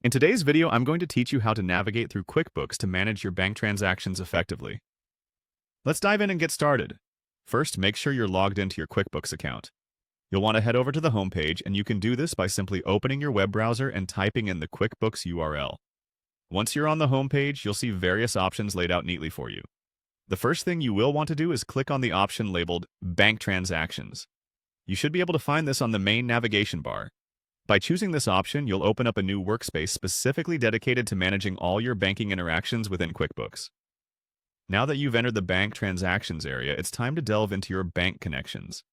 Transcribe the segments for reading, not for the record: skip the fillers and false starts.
In today's video, I'm going to teach you how to navigate through QuickBooks to manage your bank transactions effectively. Let's dive in and get started. First, make sure you're logged into your QuickBooks account. You'll want to head over to the homepage, and you can do this by simply opening your web browser and typing in the QuickBooks URL. Once you're on the homepage, you'll see various options laid out neatly for you. The first thing you will want to do is click on the option labeled Bank Transactions. You should be able to find this on the main navigation bar. By choosing this option, you'll open up a new workspace specifically dedicated to managing all your banking interactions within QuickBooks. Now that you've entered the Bank Transactions area, it's time to delve into your bank connections.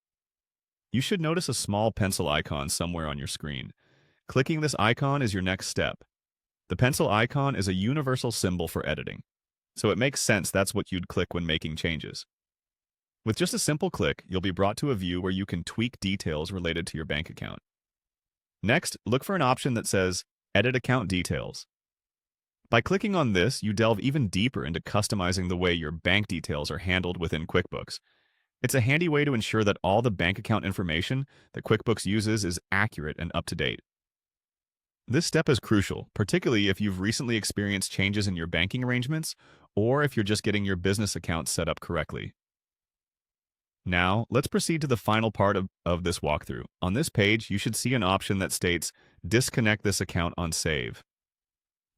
You should notice a small pencil icon somewhere on your screen. Clicking this icon is your next step. The pencil icon is a universal symbol for editing, so it makes sense that's what you'd click when making changes. With just a simple click, you'll be brought to a view where you can tweak details related to your bank account. Next, look for an option that says Edit Account Details. By clicking on this, you delve even deeper into customizing the way your bank details are handled within QuickBooks. It's a handy way to ensure that all the bank account information that QuickBooks uses is accurate and up to date. This step is crucial, particularly if you've recently experienced changes in your banking arrangements or if you're just getting your business account set up correctly. Now, let's proceed to the final part of this walkthrough. On this page, you should see an option that states, Disconnect this account on save.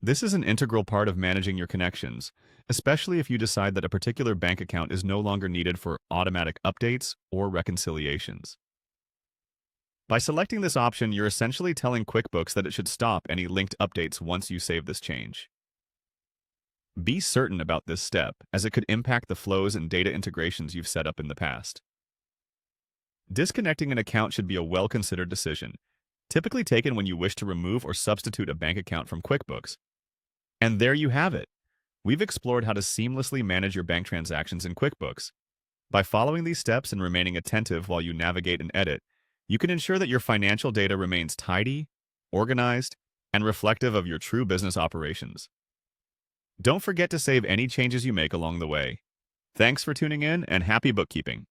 This is an integral part of managing your connections, especially if you decide that a particular bank account is no longer needed for automatic updates or reconciliations. By selecting this option, you're essentially telling QuickBooks that it should stop any linked updates once you save this change. Be certain about this step, as it could impact the flows and data integrations you've set up in the past. Disconnecting an account should be a well-considered decision, typically taken when you wish to remove or substitute a bank account from QuickBooks. And there you have it. We've explored how to seamlessly manage your bank transactions in QuickBooks. By following these steps and remaining attentive while you navigate and edit, you can ensure that your financial data remains tidy, organized, and reflective of your true business operations. Don't forget to save any changes you make along the way. Thanks for tuning in, and happy bookkeeping.